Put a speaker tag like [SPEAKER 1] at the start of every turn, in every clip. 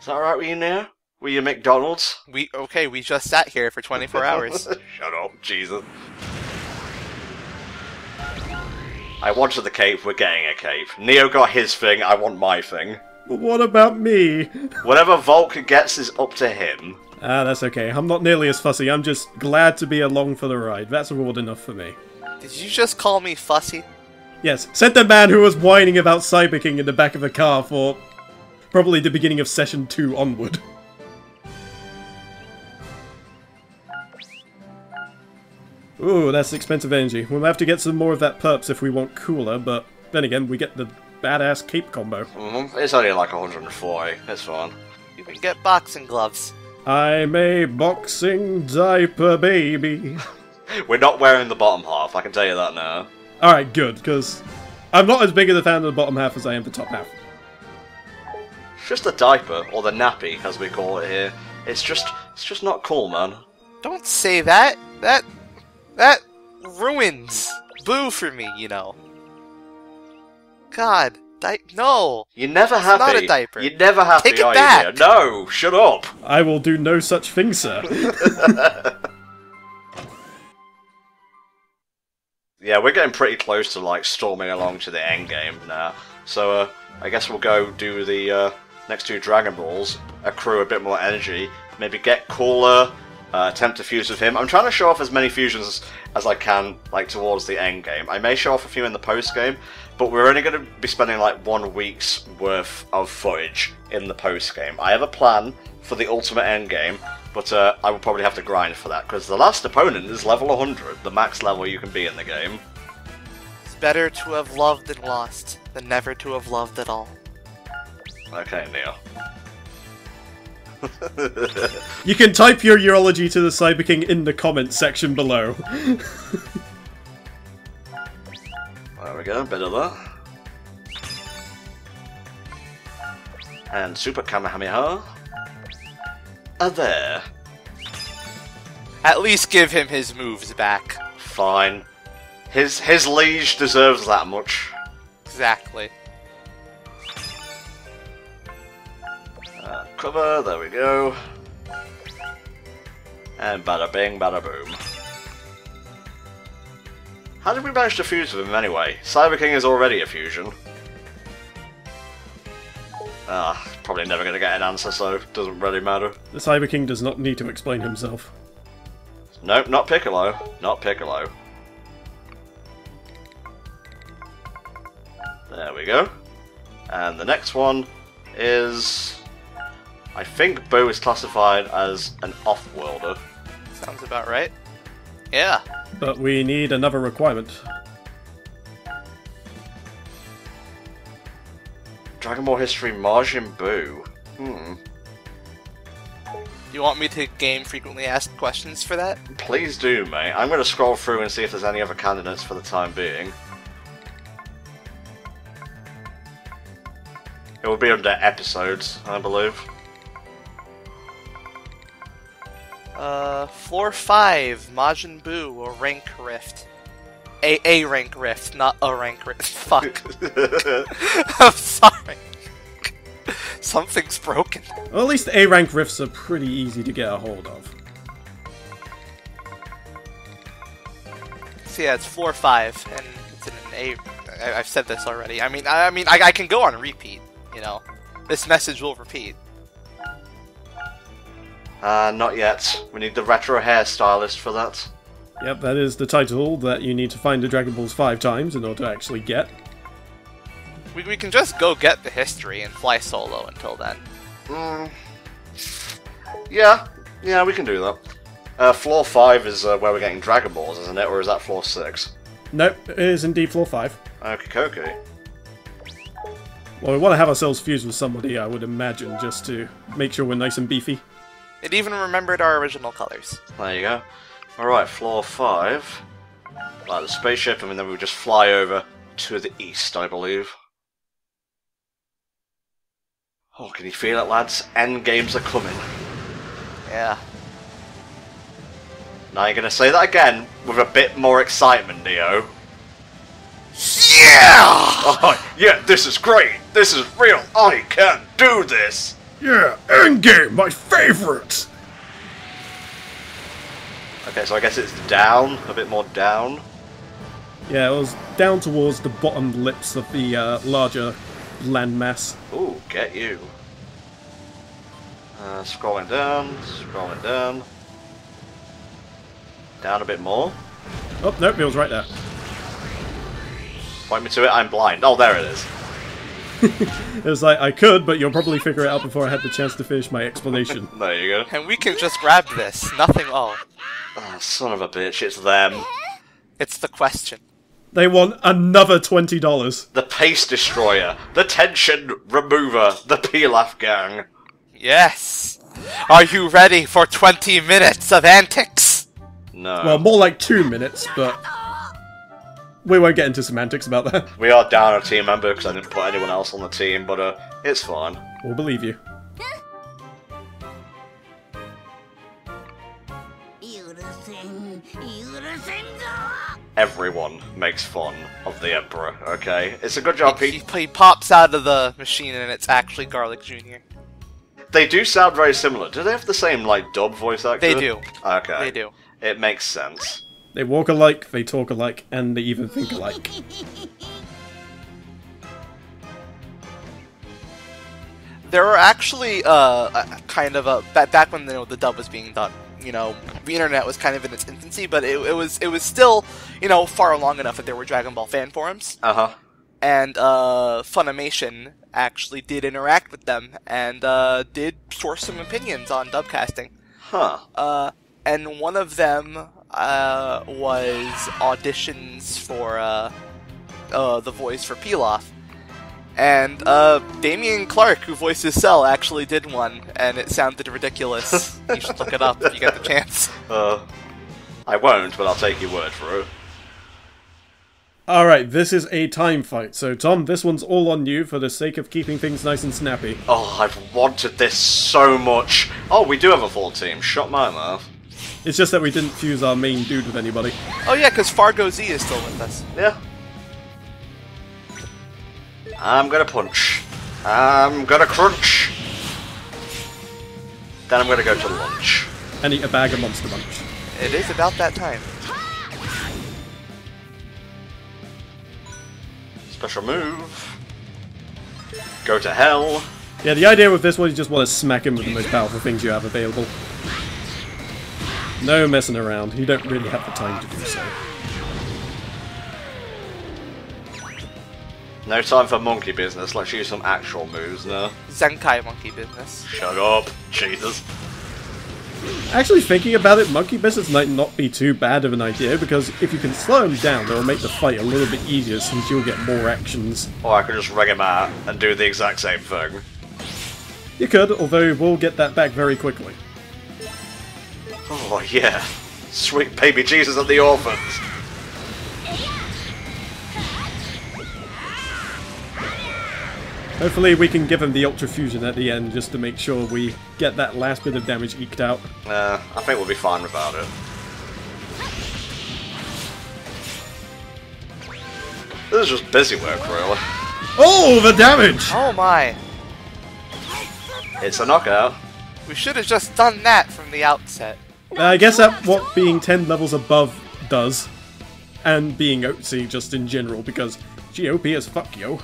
[SPEAKER 1] that alright with you, Neo? Were you McDonald's?
[SPEAKER 2] We just sat here for 24 hours.
[SPEAKER 1] Shut up, Jesus. I wanted the cape, we're getting a cape. Neo got his thing, I want my thing.
[SPEAKER 3] But what about me?
[SPEAKER 1] Whatever Volk gets is up to him.
[SPEAKER 3] Ah, that's okay. I'm not nearly as fussy. I'm just glad to be along for the ride. That's reward enough for me.
[SPEAKER 2] Did you just call me fussy?
[SPEAKER 3] Yes, said the man who was whining about Cyber King in the back of a car for probably the beginning of Session 2 onward. Ooh, that's expensive energy. We'll have to get some more of that perps if we want cooler, but then again, we get the badass cape combo.
[SPEAKER 1] It's only like 140, it's fine.
[SPEAKER 2] You can get boxing gloves.
[SPEAKER 3] I'm a boxing diaper baby.
[SPEAKER 1] We're not wearing the bottom half, I can tell you that now.
[SPEAKER 3] Alright, good, because I'm not as big of a fan of the bottom half as I am the top half.
[SPEAKER 1] It's just a diaper, or the nappy, as we call it here. It's just not cool, man.
[SPEAKER 2] Don't say that. That ruins Boo for me, you know. God, no.
[SPEAKER 1] You're never happy.
[SPEAKER 2] It's not a diaper.
[SPEAKER 1] You're never happy,
[SPEAKER 2] Take it
[SPEAKER 1] are
[SPEAKER 2] back.
[SPEAKER 1] you? No, shut up.
[SPEAKER 3] I will do no such thing, sir.
[SPEAKER 1] Yeah, we're getting pretty close to like storming along to the end game now. So I guess we'll go do the next 2 Dragon Balls, accrue a bit more energy, maybe get cooler. Attempt to fuse with him. I'm trying to show off as many fusions as I can, like, towards the end game. I may show off a few in the post game, but we're only going to be spending like 1 week's worth of footage in the post game. I have a plan for the ultimate end game, but I will probably have to grind for that because the last opponent is level 100, the max level you can be in the game.
[SPEAKER 2] It's better to have loved than lost than never to have loved at all.
[SPEAKER 1] Okay, Neil.
[SPEAKER 3] You can type your urology to the Cyber King in the comments section below.
[SPEAKER 1] There we go, bit of that. And Super Kamehameha. There.
[SPEAKER 2] At least give him his moves back.
[SPEAKER 1] Fine. His liege deserves that much.
[SPEAKER 2] Exactly.
[SPEAKER 1] Cover, there we go. And bada bing, bada boom. How did we manage to fuse with him anyway? Cyber King is already a fusion. Probably never going to get an answer, so it doesn't really matter.
[SPEAKER 3] The Cyber King does not need to explain himself.
[SPEAKER 1] Nope, not Piccolo. Not Piccolo. There we go. And the next one is... I think Boo is classified as an off-worlder.
[SPEAKER 2] Sounds about right. Yeah.
[SPEAKER 3] But we need another requirement.
[SPEAKER 1] Dragon Ball History Majin Buu.
[SPEAKER 2] You want me to game frequently asked questions for that?
[SPEAKER 1] Please do, mate. I'm going to scroll through and see if there's any other candidates for the time being. It will be under episodes, I believe.
[SPEAKER 2] Floor 5, Majin Buu, or rank rift. A rank rift, not a rank rift. Fuck. I'm sorry. Something's broken.
[SPEAKER 3] Well, at least A-rank rifts are pretty easy to get a hold of.
[SPEAKER 2] So yeah, it's floor 5, and it's in an A. I've said this already. I can go on repeat. You know, this message will repeat.
[SPEAKER 1] Not yet. We need the retro hairstylist for that.
[SPEAKER 3] Yep, that is the title that you need to find the Dragon Balls 5 times in order to actually get.
[SPEAKER 2] We can just go get the history and fly solo until then.
[SPEAKER 1] Yeah, we can do that. Floor 5 is where we're getting Dragon Balls, isn't it? Or is that floor 6?
[SPEAKER 3] Nope, it is indeed floor 5.
[SPEAKER 1] Okay.
[SPEAKER 3] Well, we want to have ourselves fused with somebody, I would imagine, just to make sure we're nice and beefy.
[SPEAKER 2] It even remembered our original colors.
[SPEAKER 1] There you go. Alright, floor 5. Like the spaceship, and then we'll just fly over to the east, I believe. Oh, can you feel it, lads? End games are coming.
[SPEAKER 2] Yeah.
[SPEAKER 1] Now you're gonna say that again with a bit more excitement, Neo.
[SPEAKER 2] Yeah!
[SPEAKER 1] Oh, yeah, this is great! This is real! I can do this!
[SPEAKER 3] Yeah, endgame, my favorite!
[SPEAKER 1] Okay, so I guess it's down, a bit more down.
[SPEAKER 3] Yeah, it was down towards the bottom lips of the larger landmass.
[SPEAKER 1] Ooh, get you. Scrolling down, scrolling down. Down a bit more.
[SPEAKER 3] Oh, nope, it was right there.
[SPEAKER 1] Point me to it, I'm blind. Oh, there it is.
[SPEAKER 3] It was like, I could, but you'll probably figure it out before I had the chance to finish my explanation.
[SPEAKER 1] There you go.
[SPEAKER 2] And we can just grab this. Nothing. Oh.
[SPEAKER 1] Oh, son of a bitch, it's them.
[SPEAKER 2] It's the question.
[SPEAKER 3] They want another $20.
[SPEAKER 1] The Pace Destroyer, the Tension Remover, the Pilaf Gang.
[SPEAKER 2] Yes. Are you ready for 20 minutes of antics?
[SPEAKER 1] No.
[SPEAKER 3] Well, more like 2 minutes, but we won't get into semantics about that.
[SPEAKER 1] We are down a team member because I didn't put anyone else on the team, but it's fine.
[SPEAKER 3] We'll believe you.
[SPEAKER 1] Everyone makes fun of the Emperor, okay? It's a good job,
[SPEAKER 2] He pops out of the machine and it's actually Garlic Jr.
[SPEAKER 1] They do sound very similar. Do they have the same, like, dub voice actor?
[SPEAKER 2] They do.
[SPEAKER 1] Okay.
[SPEAKER 2] They do.
[SPEAKER 1] It makes sense.
[SPEAKER 3] They walk alike, they talk alike, and they even think alike.
[SPEAKER 2] There were actually kind of a back when the dub was being done. You know, the internet was kind of in its infancy, but it was still far along enough that there were Dragon Ball fan forums. And Funimation actually did interact with them and did source some opinions on dub casting. And one of them was auditions for the voice for Pilaf. And Damian Clark, who voices Cell, actually did one, and it sounded ridiculous. You should look it up if you get the chance.
[SPEAKER 1] I won't, but I'll take your word for it.
[SPEAKER 3] Alright, this is a time fight, so Tom, this one's all on you for the sake of keeping things nice and snappy.
[SPEAKER 1] Oh, I've wanted this so much. Oh, we do have a full team. Shut my mouth.
[SPEAKER 3] It's just that we didn't fuse our main dude with anybody.
[SPEAKER 2] Oh yeah, because Fargo Z is still with us.
[SPEAKER 1] Yeah. I'm gonna punch. I'm gonna crunch. Then I'm gonna go to lunch.
[SPEAKER 3] And eat a bag of Monster Munch.
[SPEAKER 2] It is about that time.
[SPEAKER 1] Special move. Go to hell.
[SPEAKER 3] Yeah, the idea with this one, you just want to smack him with the most powerful things you have available. No messing around. You don't really have the time to do so.
[SPEAKER 1] No time for monkey business. Let's use some actual moves now.
[SPEAKER 2] Zenkai monkey business.
[SPEAKER 1] Shut up, Jesus.
[SPEAKER 3] Actually, thinking about it, monkey business might not be too bad of an idea, because if you can slow him down, it'll make the fight a little bit easier since you'll get more actions.
[SPEAKER 1] Or I could just rig him out and do the exact same thing.
[SPEAKER 3] You could, although we'll get that back very quickly.
[SPEAKER 1] Oh yeah. Sweet baby Jesus and the orphans.
[SPEAKER 3] Hopefully we can give him the Ultra Fusion at the end just to make sure we get that last bit of damage eked out.
[SPEAKER 1] I think we'll be fine without it. This is just busy work, really.
[SPEAKER 3] Oh, the damage!
[SPEAKER 2] Oh my.
[SPEAKER 1] It's a knockout.
[SPEAKER 2] We should have just done that from the outset.
[SPEAKER 3] I guess that's what being 10 levels above does. And being OTC just in general, because GOP as fuck, yo.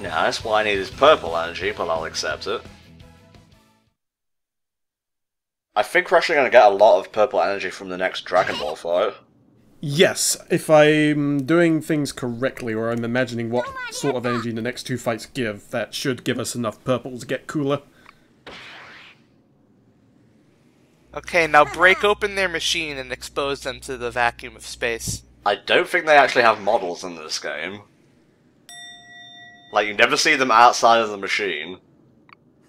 [SPEAKER 1] Yeah, that's why I need his purple energy, but I'll accept it. I think we're actually going to get a lot of purple energy from the next Dragon Ball fight.
[SPEAKER 3] Yes, if I'm doing things correctly, or I'm imagining what sort of energy the next two fights give, that should give us enough purple to get cooler.
[SPEAKER 2] Okay, now break open their machine and expose them to the vacuum of space.
[SPEAKER 1] I don't think they actually have models in this game. Like, you never see them outside of the machine.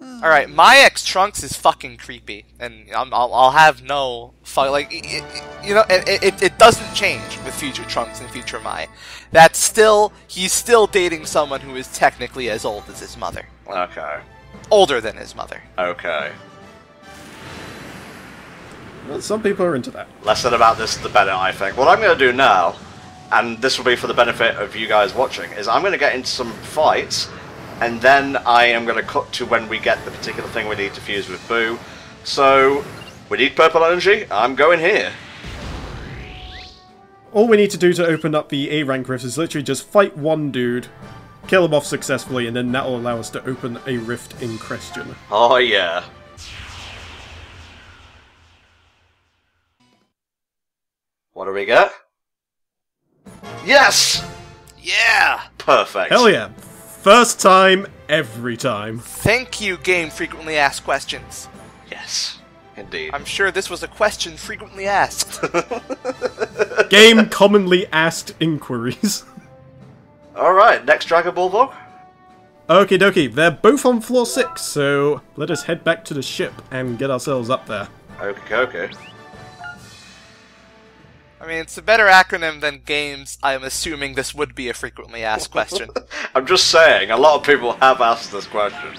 [SPEAKER 2] Alright, my ex Trunks is fucking creepy, and I'll have no fuck. Like, it doesn't change with future Trunks and future Mai. That's still, he's still dating someone who is technically as old as his mother.
[SPEAKER 1] Okay.
[SPEAKER 2] Older than his mother.
[SPEAKER 1] Okay.
[SPEAKER 3] Well, some people are into that.
[SPEAKER 1] Less said about this, the better, I think. What I'm going to do now and this will be for the benefit of you guys watching, is I'm going to get into some fights, and then I am going to cut to when we get the particular thing we need to fuse with Boo. So, we need purple energy, I'm going here.
[SPEAKER 3] All we need to do to open up the A rank rift is literally just fight one dude, kill him off successfully, and then that will allow us to open a rift in question.
[SPEAKER 1] Oh yeah. What do we get? Yes!
[SPEAKER 2] Yeah!
[SPEAKER 1] Perfect.
[SPEAKER 3] Hell yeah. First time, every time.
[SPEAKER 2] Thank you, game frequently asked questions.
[SPEAKER 1] Yes, indeed.
[SPEAKER 2] I'm sure this was a question frequently asked.
[SPEAKER 3] Game commonly asked inquiries.
[SPEAKER 1] Alright, next Dragon Ball Vlog?
[SPEAKER 3] Okie dokie, they're both on floor 6, so let us head back to the ship and get ourselves up there.
[SPEAKER 1] Okay.
[SPEAKER 2] I mean, it's a better acronym than games. I'm assuming this would be a frequently asked question.
[SPEAKER 1] I'm just saying, a lot of people have asked this question.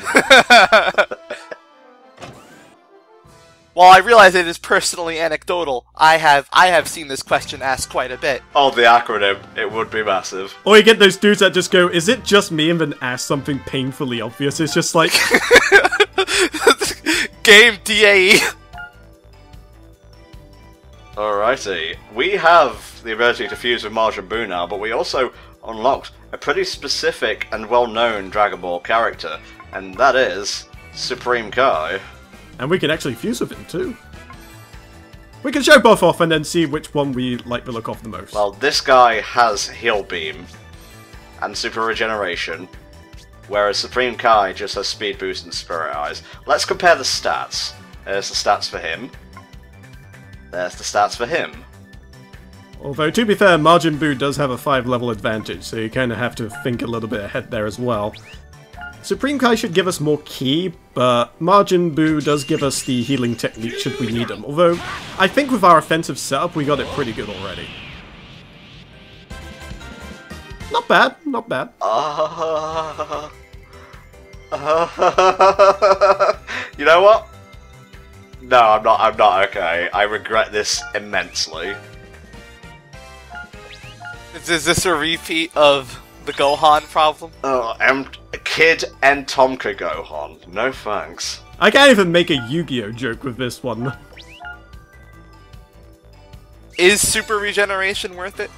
[SPEAKER 2] While I realize it is personally anecdotal, I have seen this question asked quite a bit.
[SPEAKER 1] Oh, the acronym. It would be massive.
[SPEAKER 3] Or you get those dudes that just go, is it just me, and then ask something painfully obvious. It's just like...
[SPEAKER 2] Game DAE.
[SPEAKER 1] Alrighty. We have the ability to fuse with Majin Buu now, but we also unlocked a pretty specific and well-known Dragon Ball character, and that is Supreme Kai.
[SPEAKER 3] And we can actually fuse with him too. We can show both off and then see which one we like the look of the most.
[SPEAKER 1] Well, this guy has Heal Beam and Super Regeneration, whereas Supreme Kai just has Speed Boost and Spirit Eyes. Let's compare the stats. There's the stats for him. There's the stats for him.
[SPEAKER 3] Although, to be fair, Majin Buu does have a 5-level advantage, so you kind of have to think a little bit ahead there as well. Supreme Kai should give us more ki, but Majin Buu does give us the healing technique should we need them. Although, I think with our offensive setup, we got it pretty good already. Not bad, not bad.
[SPEAKER 1] You know what? No, I'm not okay. I regret this immensely.
[SPEAKER 2] Is this a repeat of the Gohan problem?
[SPEAKER 1] Oh, Kid and Tomka Gohan. No thanks.
[SPEAKER 3] I can't even make a Yu-Gi-Oh joke with this one.
[SPEAKER 2] Is Super Regeneration worth it?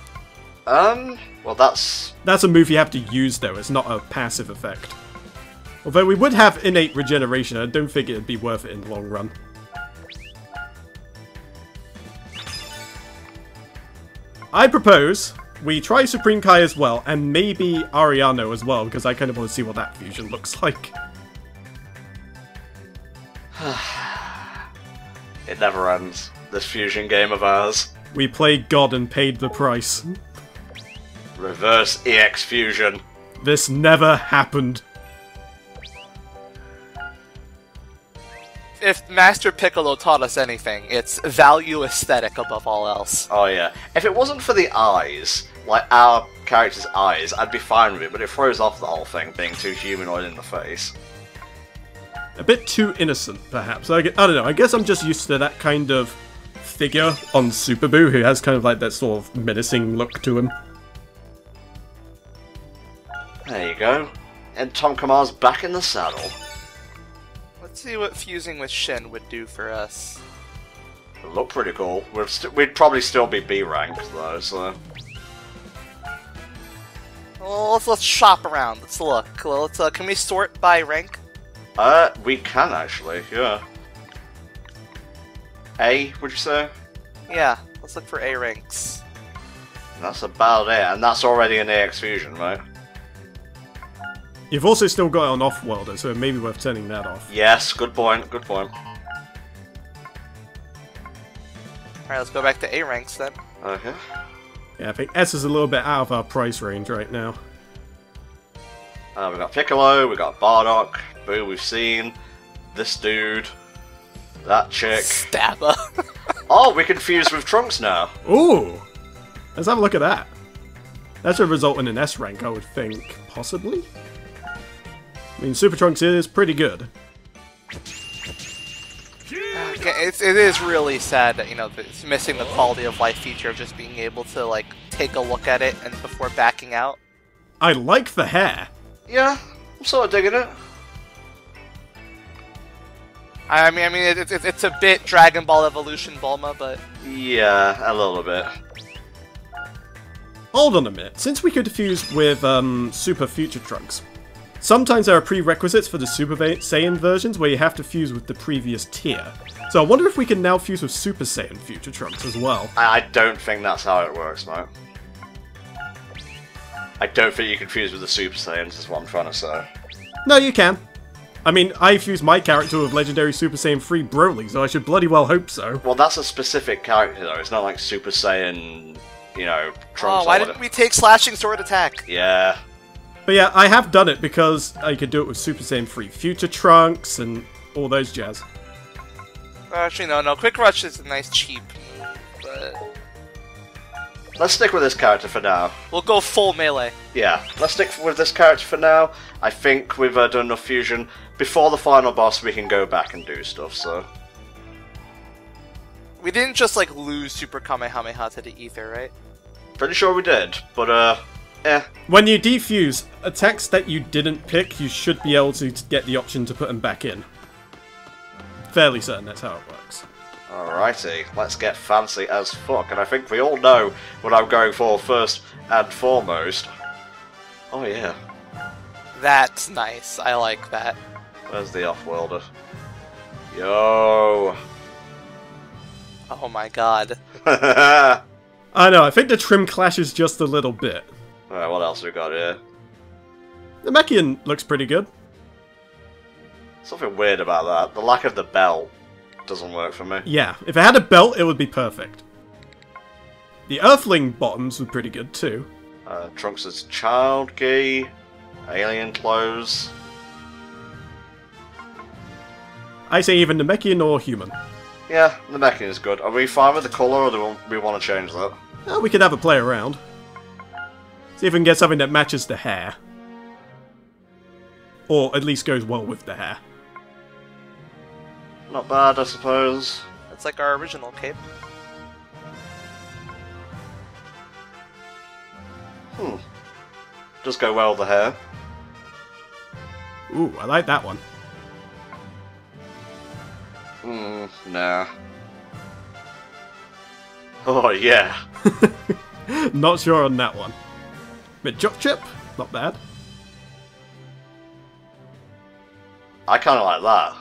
[SPEAKER 1] Well that's
[SPEAKER 3] a move you have to use though, it's not a passive effect. Although we would have innate regeneration, I don't think it'd be worth it in the long run. I propose we try Supreme Kai as well, and maybe Ariano as well, because I kind of want to see what that fusion looks like.
[SPEAKER 1] It never ends. This fusion game of ours.
[SPEAKER 3] We played God and paid the price.
[SPEAKER 1] Reverse EX fusion.
[SPEAKER 3] This never happened.
[SPEAKER 2] If Master Piccolo taught us anything, it's value aesthetic above all else.
[SPEAKER 1] Oh yeah. If it wasn't for the eyes, like our character's eyes, I'd be fine with it, but it throws off the whole thing being too humanoid in the face.
[SPEAKER 3] A bit too innocent, perhaps. I don't know, I guess I'm just used to that kind of figure on Super Buu who has kind of like that sort of menacing look to him.
[SPEAKER 1] There you go. And Tom Kamar's back in the saddle.
[SPEAKER 2] Let's see what fusing with Shen would do for us.
[SPEAKER 1] It'll look pretty cool. We'd probably still be B ranked though, so...
[SPEAKER 2] Well, let's shop around. Let's look. Can we sort by rank?
[SPEAKER 1] We can actually, yeah. A, would you say?
[SPEAKER 2] Yeah, let's look for A ranks.
[SPEAKER 1] That's about it, and that's already an AX fusion, right?
[SPEAKER 3] You've also still got it on Off-Worlder, so it may be worth turning that off.
[SPEAKER 1] Yes, good point, good point.
[SPEAKER 2] Alright, let's go back to A ranks then.
[SPEAKER 1] Okay.
[SPEAKER 3] Yeah, I think S is a little bit out of our price range right now.
[SPEAKER 1] We got Piccolo, we got Bardock, Boo we've seen, this dude, that chick.
[SPEAKER 2] Stabba.
[SPEAKER 1] Oh, we can fuse with Trunks now.
[SPEAKER 3] Ooh! Let's have a look at that. That should result in an S rank, I would think. Possibly? I mean, Super Trunks is pretty good.
[SPEAKER 2] it is really sad that, you know, it's missing the quality of life feature of just being able to, like, take a look at it and before backing out.
[SPEAKER 3] I like the hair.
[SPEAKER 1] Yeah, I'm sort of digging it.
[SPEAKER 2] I mean, it's a bit Dragon Ball Evolution Bulma, but...
[SPEAKER 1] Yeah, a little bit.
[SPEAKER 3] Hold on a minute. Since we could fuse with Super Future Trunks, sometimes there are prerequisites for the Super Saiyan versions where you have to fuse with the previous tier. So I wonder if we can now fuse with Super Saiyan Future Trunks as well.
[SPEAKER 1] I don't think that's how it works, mate. I don't think you can fuse with the Super Saiyans, is what I'm trying to say.
[SPEAKER 3] No, you can. I mean, I fused my character with Legendary Super Saiyan 3 Broly, so I should bloody well hope so.
[SPEAKER 1] Well, that's a specific character, though. It's not like Super Saiyan, you know, Trunks.
[SPEAKER 2] Oh, why didn't we take Slashing Sword Attack?
[SPEAKER 1] Yeah.
[SPEAKER 3] But yeah, I have done it because I could do it with Super Saiyan 3 Future Trunks and all those jazz.
[SPEAKER 2] Actually, no. Quick Rush is a nice cheap move, but...
[SPEAKER 1] Let's stick with this character for now.
[SPEAKER 2] We'll go full melee.
[SPEAKER 1] Yeah, let's stick with this character for now. I think we've done enough fusion. Before the final boss, we can go back and do stuff, so...
[SPEAKER 2] We didn't just, like, lose Super Kamehameha to the ether, right?
[SPEAKER 1] Pretty sure we did, but, eh.
[SPEAKER 3] When you defuse, attacks that you didn't pick, you should be able to get the option to put them back in. Fairly certain that's how it works.
[SPEAKER 1] Alrighty, let's get fancy as fuck, and I think we all know what I'm going for first and foremost. Oh yeah.
[SPEAKER 2] That's nice. I like that.
[SPEAKER 1] Where's the off-worlder? Yo!
[SPEAKER 2] Oh my god.
[SPEAKER 3] I know, I think the trim clashes just a little bit.
[SPEAKER 1] Alright, what else we got here?
[SPEAKER 3] The Mechian looks pretty good.
[SPEAKER 1] Something weird about that. The lack of the belt doesn't work for me.
[SPEAKER 3] Yeah, if it had a belt, it would be perfect. The Earthling bottoms were pretty good too.
[SPEAKER 1] Trunks' child gi, alien clothes.
[SPEAKER 3] I say even Namekian or human.
[SPEAKER 1] Yeah, the Mechian is good. Are we fine with the colour, or do we want to change that?
[SPEAKER 3] We could have a play around. See if we can get something that matches the hair. Or at least goes well with the hair.
[SPEAKER 1] Not bad, I suppose.
[SPEAKER 2] That's like our original cape.
[SPEAKER 1] Does go well with the hair.
[SPEAKER 3] Ooh, I like that one.
[SPEAKER 1] Nah. Oh, yeah.
[SPEAKER 3] Not sure on that one. But Jock Chip, not bad.
[SPEAKER 1] I kind of like that.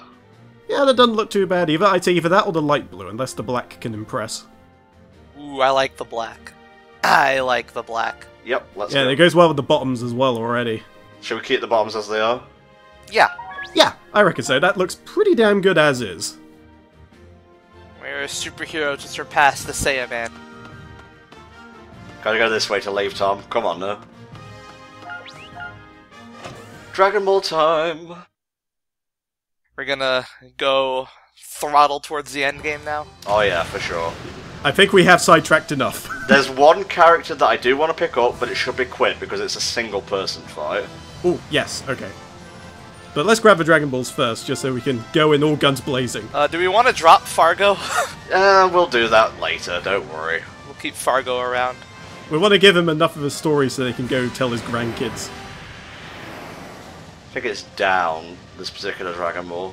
[SPEAKER 3] Yeah, that doesn't look too bad either. I'd say either that or the light blue, unless the black can impress.
[SPEAKER 2] Ooh, I like the black. I like the black.
[SPEAKER 1] Yep, let's
[SPEAKER 3] Yeah,
[SPEAKER 1] go.
[SPEAKER 3] it goes well with the bottoms as well already.
[SPEAKER 1] Should we keep the bottoms as they are?
[SPEAKER 2] Yeah.
[SPEAKER 3] Yeah, I reckon so. That looks pretty damn good as is.
[SPEAKER 2] We're a superhero to surpass the Saiyan Man.
[SPEAKER 1] Gotta go this way to leave, Tom. Come on now. Dragon Ball time!
[SPEAKER 2] We're gonna go throttle towards the end game now.
[SPEAKER 1] Oh yeah, for sure.
[SPEAKER 3] I think we have sidetracked enough.
[SPEAKER 1] There's one character that I do want to pick up, but it should be Quid because it's a single person fight.
[SPEAKER 3] Ooh, yes, okay. But let's grab the Dragon Balls first, just so we can go in all guns blazing.
[SPEAKER 2] Do we want to drop Fargo?
[SPEAKER 1] We'll do that later, don't worry.
[SPEAKER 2] We'll keep Fargo around.
[SPEAKER 3] We want to give him enough of a story so they can go tell his grandkids.
[SPEAKER 1] I think it's down, this particular Dragon Ball.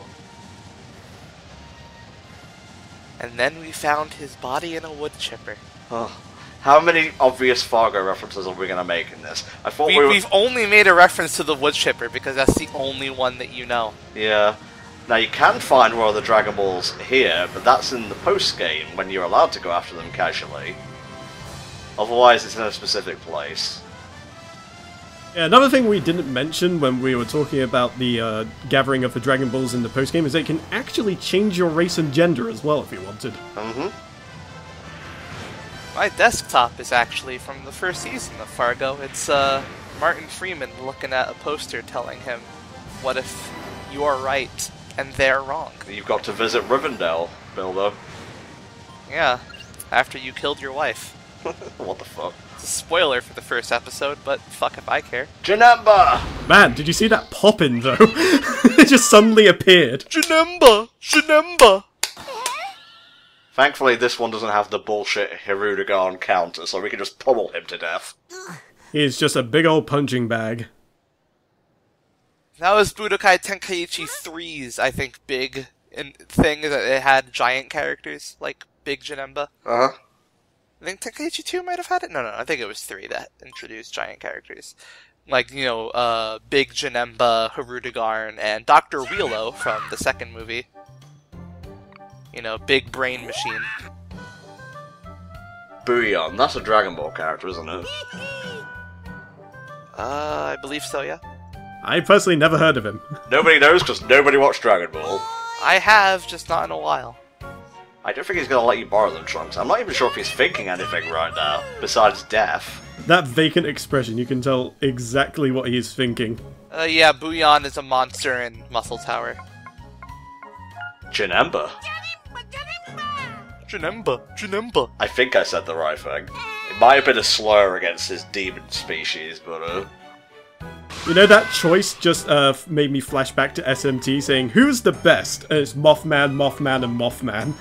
[SPEAKER 2] And then we found his body in a wood chipper.
[SPEAKER 1] Oh. How many obvious Fargo references are we going to make in this? I thought
[SPEAKER 2] We've only made a reference to the wood chipper because that's the only one that you know.
[SPEAKER 1] Yeah. Now you can find one of the Dragon Balls here, but that's in the post-game when you're allowed to go after them casually. Otherwise it's in a specific place.
[SPEAKER 3] Yeah, another thing we didn't mention when we were talking about the gathering of the Dragon Balls in the post-game is that you can actually change your race and gender as well if you wanted.
[SPEAKER 1] Mm-hmm.
[SPEAKER 2] My desktop is actually from the first season of Fargo. It's Martin Freeman looking at a poster telling him, what if you are right and they're wrong?
[SPEAKER 1] You've got to visit Rivendell, Bilbo.
[SPEAKER 2] Yeah, after you killed your wife.
[SPEAKER 1] What the fuck?
[SPEAKER 2] It's a spoiler for the first episode, but fuck if I care.
[SPEAKER 1] Janemba!
[SPEAKER 3] Man, did you see that pop-in though? It just suddenly appeared.
[SPEAKER 2] Janemba! Janemba!
[SPEAKER 1] Thankfully, this one doesn't have the bullshit Hirudegarn counter, so we can just pummel him to death.
[SPEAKER 3] He's just a big old punching bag.
[SPEAKER 2] That was Budokai Tenkaichi 3's, I think, big thing that it had giant characters, like Big Janemba.
[SPEAKER 1] Uh-huh.
[SPEAKER 2] I think Tenkaichi 2 might have had it? No, I think it was 3 that introduced giant characters. Like, you know, Big Janemba, Hirudegarn, and Dr. Wheelo from the second movie. You know, big brain machine.
[SPEAKER 1] Bouillon, that's a Dragon Ball character, isn't it?
[SPEAKER 2] I believe so, yeah.
[SPEAKER 3] I personally never heard of him.
[SPEAKER 1] Nobody knows because nobody watched Dragon Ball.
[SPEAKER 2] I have, just not in a while.
[SPEAKER 1] I don't think he's going to let you borrow them, Trunks. I'm not even sure if he's thinking anything right now, besides death.
[SPEAKER 3] That vacant expression, you can tell exactly what he's thinking.
[SPEAKER 2] Yeah, Bouillon is a monster in Muscle Tower.
[SPEAKER 1] Janemba.
[SPEAKER 2] Janemba.
[SPEAKER 1] I think I said the right thing. It might have been a slur against his demon species, but
[SPEAKER 3] You know, that choice just made me flash back to SMT saying, who's the best? And it's Mothman, Mothman, and Mothman.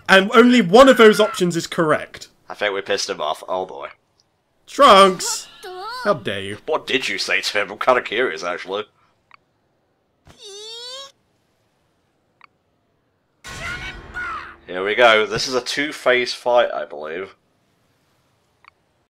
[SPEAKER 3] And only one of those options is correct.
[SPEAKER 1] I think we pissed him off. Oh boy.
[SPEAKER 3] Trunks! How dare you?
[SPEAKER 1] What did you say to him? I'm kind of curious, actually. Here we go. This is a two-phase fight, I believe.